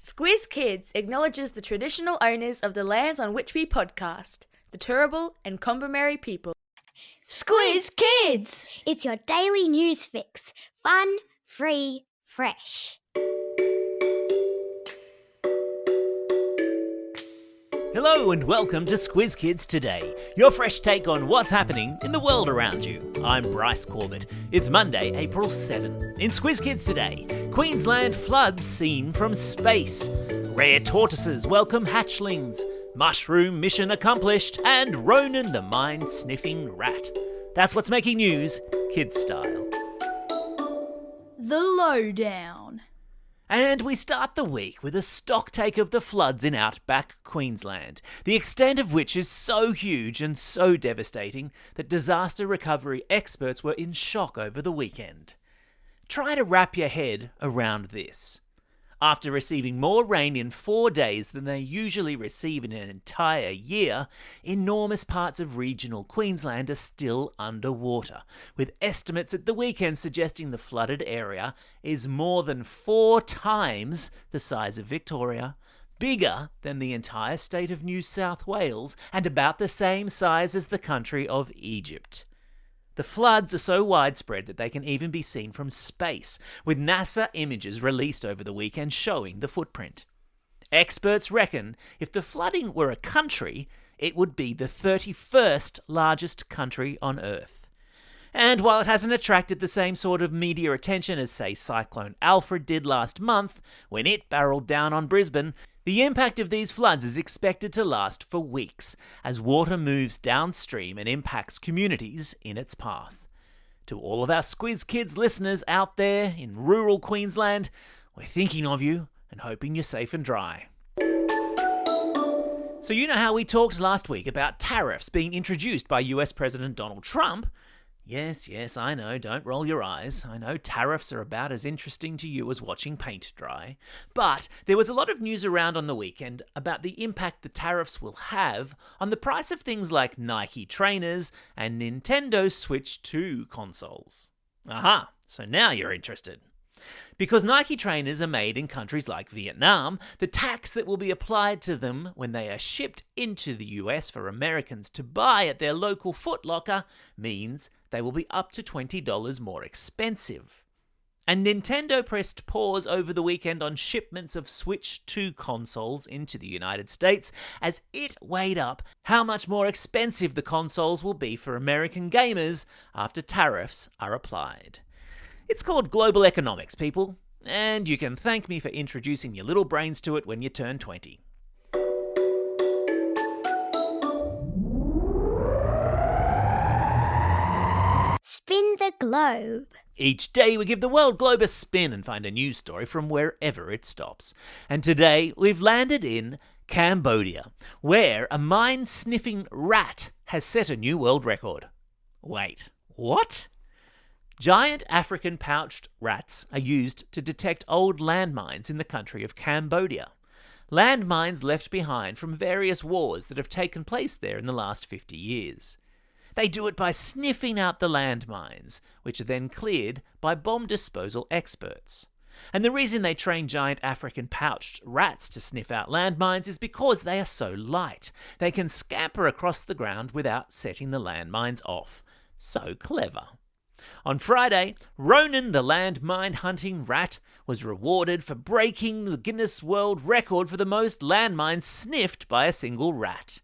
Squiz Kids acknowledges the traditional owners of the lands on which we podcast, the Turrbal and Kombumerri people. Squiz Kids! It's your daily news fix. Fun, free, fresh. Hello and welcome to Squiz Kids Today, your fresh take on what's happening in the world around you. I'm Bryce Corbett. It's Monday, April 7. In Squiz Kids Today, Queensland floods seen from space. Rare tortoises welcome hatchlings. Mushroom mission accomplished. And Ronin the mine-sniffing rat. That's what's making news, kids style. The Lowdown. And we start the week with a stocktake of the floods in outback Queensland, the extent of which is so huge and so devastating that disaster recovery experts were in shock over the weekend. Try to wrap your head around this. After receiving more rain in 4 days than they usually receive in an entire year, enormous parts of regional Queensland are still underwater, with estimates at the weekend suggesting the flooded area is more than 4 times the size of Victoria, bigger than the entire state of New South Wales, and about the same size as the country of Egypt. The floods are so widespread that they can even be seen from space, with NASA images released over the weekend showing the footprint. Experts reckon if the flooding were a country, it would be the 31st largest country on Earth. And while it hasn't attracted the same sort of media attention as, say, Cyclone Alfred did last month, when it barreled down on Brisbane, the impact of these floods is expected to last for weeks as water moves downstream and impacts communities in its path. To all of our Squiz Kids listeners out there in rural Queensland, we're thinking of you and hoping you're safe and dry. So you know how we talked last week about tariffs being introduced by US President Donald Trump? Yes, I know, don't roll your eyes. I know tariffs are about as interesting to you as watching paint dry. But there was a lot of news around on the weekend about the impact the tariffs will have on the price of things like Nike trainers and Nintendo Switch 2 consoles. Aha, so now you're interested. Because Nike trainers are made in countries like Vietnam, the tax that will be applied to them when they are shipped into the US for Americans to buy at their local Foot Locker means they will be up to $20 more expensive. And Nintendo pressed pause over the weekend on shipments of Switch 2 consoles into the United States as it weighed up how much more expensive the consoles will be for American gamers after tariffs are applied. It's called global economics, people, and you can thank me for introducing your little brains to it when you turn 20. Spin the globe. Each day we give the world globe a spin and find a news story from wherever it stops. And today we've landed in Cambodia, where a mine-sniffing rat has set a new world record. Wait, what? Giant African pouched rats are used to detect old landmines in the country of Cambodia. Landmines left behind from various wars that have taken place there in the last 50 years. They do it by sniffing out the landmines, which are then cleared by bomb disposal experts. And the reason they train giant African pouched rats to sniff out landmines is because they are so light. They can scamper across the ground without setting the landmines off. So clever. On Friday, Ronin the landmine hunting rat was rewarded for breaking the Guinness World Record for the most landmines sniffed by a single rat.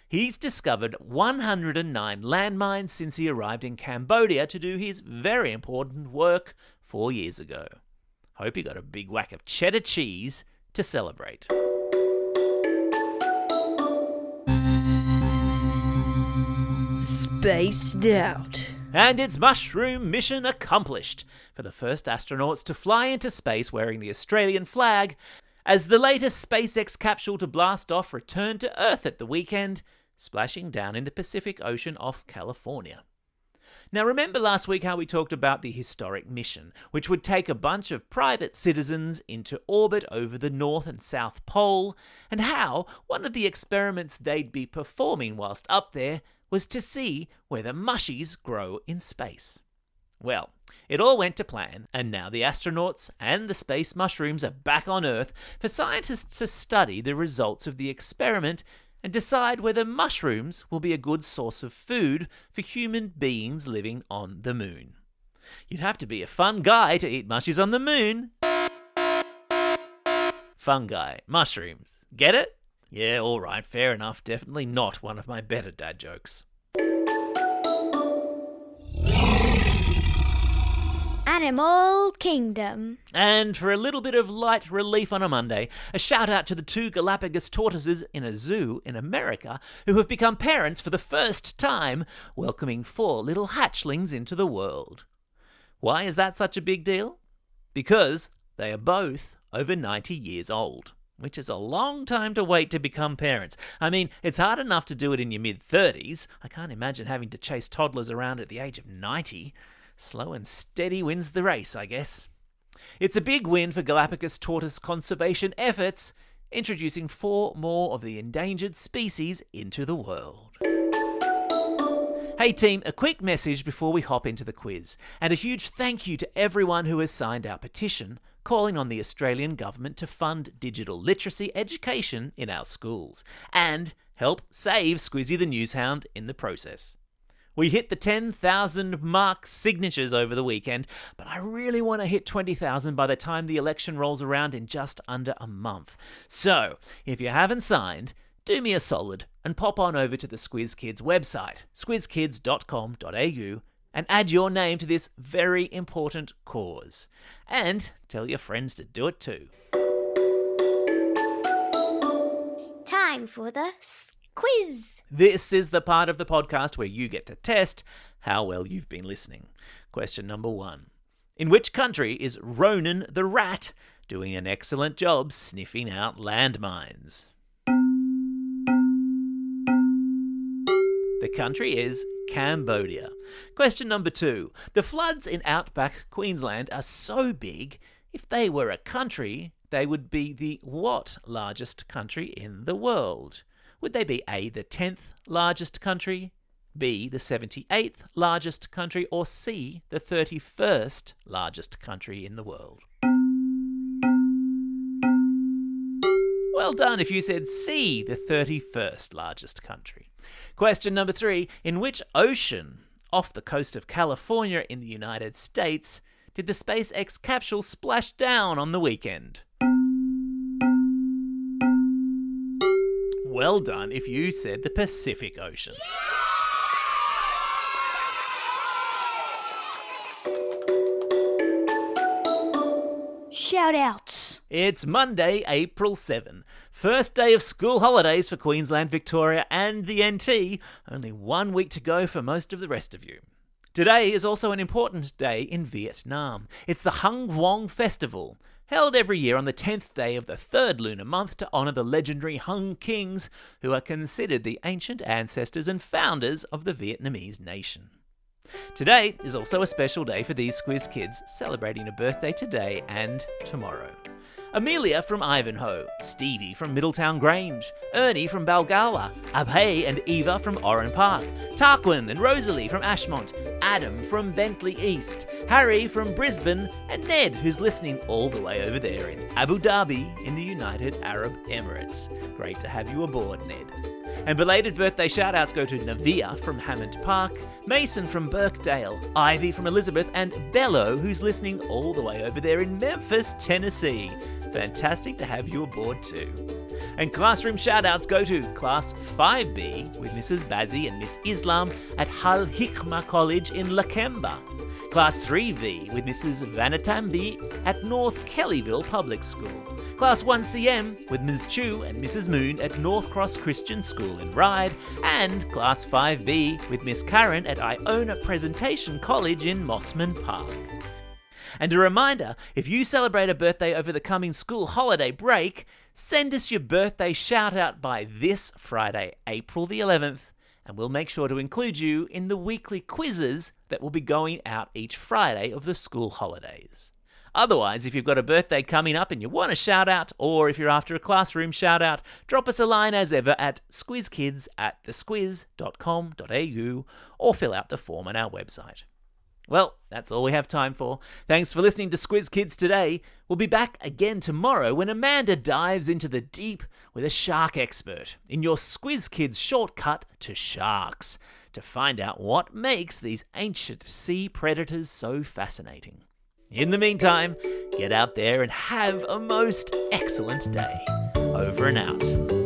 He's discovered 109 landmines since he arrived in Cambodia to do his very important work 4 years ago. Hope he got a big whack of cheddar cheese to celebrate. Spaced out. And it's mushroom mission accomplished for the first astronauts to fly into space wearing the Australian flag as the latest SpaceX capsule to blast off returned to Earth at the weekend, splashing down in the Pacific Ocean off California. Now remember last week how we talked about the historic mission, which would take a bunch of private citizens into orbit over the North and South Pole, and how one of the experiments they'd be performing whilst up there was to see where the mushies grow in space. Well, it all went to plan, and now the astronauts and the space mushrooms are back on Earth for scientists to study the results of the experiment and decide whether mushrooms will be a good source of food for human beings living on the moon. You'd have to be a fun guy to eat mushies on the moon. Fungi, mushrooms. Get it? Yeah, alright, fair enough. Definitely not one of my better dad jokes. Animal Kingdom. And for a little bit of light relief on a Monday, a shout out to the 2 Galapagos tortoises in a zoo in America who have become parents for the first time, welcoming 4 little hatchlings into the world. Why is that such a big deal? Because they are both over 90 years old, which is a long time to wait to become parents. I mean, it's hard enough to do it in your mid-30s. I can't imagine having to chase toddlers around at the age of 90. Slow and steady wins the race, I guess. It's a big win for Galapagos tortoise conservation efforts, introducing 4 more of the endangered species into the world. Hey team, a quick message before we hop into the quiz, and a huge thank you to everyone who has signed our petition calling on the Australian government to fund digital literacy education in our schools, and help save Squizzy the Newshound in the process. We hit the 10,000 mark signatures over the weekend, but I really want to hit 20,000 by the time the election rolls around in just under a month. So, if you haven't signed, do me a solid and pop on over to the Squiz Kids website, squizkids.com.au, and add your name to this very important cause. And tell your friends to do it too. Time for the quiz. This is the part of the podcast where you get to test how well you've been listening. Question number 1. In which country is Ronin the rat doing an excellent job sniffing out landmines? The country is Cambodia. Question number 2. The floods in outback Queensland are so big, if they were a country, they would be the what largest country in the world? Would they be A, the 10th largest country, B, the 78th largest country, or C, the 31st largest country in the world? Well done if you said C, the 31st largest country. Question number 3. In which ocean, off the coast of California in the United States, did the SpaceX capsule splash down on the weekend? Well done if you said the Pacific Ocean. Shout-outs. It's Monday, April 7. First day of school holidays for Queensland, Victoria and the NT. Only 1 week to go for most of the rest of you. Today is also an important day in Vietnam. It's the Hung Vuong Festival, held every year on the 10th day of the 3rd lunar month to honour the legendary Hung Kings, who are considered the ancient ancestors and founders of the Vietnamese nation. Today is also a special day for these Squiz Kids, celebrating a birthday today and tomorrow. Amelia from Ivanhoe, Stevie from Middletown Grange, Ernie from Balgowlah, Abhay and Eva from Oran Park, Tarquin and Rosalie from Ashmont, Adam from Bentley East, Harry from Brisbane, and Ned, who's listening all the way over there in Abu Dhabi in the United Arab Emirates. Great to have you aboard, Ned. And belated birthday shout-outs go to Navia from Hammond Park, Mason from Birkdale, Ivy from Elizabeth, and Bello, who's listening all the way over there in Memphis, Tennessee. Fantastic to have you aboard too. And classroom shout-outs go to Class 5B with Mrs. Bazzi and Miss Islam at Hal Hikma College in Lakemba. Class 3V with Mrs. Vanatambi at North Kellyville Public School. Class 1CM with Ms. Chu and Mrs. Moon at North Cross Christian School in Ryde. And Class 5B with Miss Karen at Iona Presentation College in Mossman Park. And a reminder, if you celebrate a birthday over the coming school holiday break, send us your birthday shout-out by this Friday, April the 11th, and we'll make sure to include you in the weekly quizzes that will be going out each Friday of the school holidays. Otherwise, if you've got a birthday coming up and you want a shout-out, or if you're after a classroom shout-out, drop us a line as ever at squizkids@thesquiz.com.au or fill out the form on our website. Well, that's all we have time for. Thanks for listening to Squiz Kids today. We'll be back again tomorrow when Amanda dives into the deep with a shark expert in your Squiz Kids shortcut to sharks to find out what makes these ancient sea predators so fascinating. In the meantime, get out there and have a most excellent day. Over and out.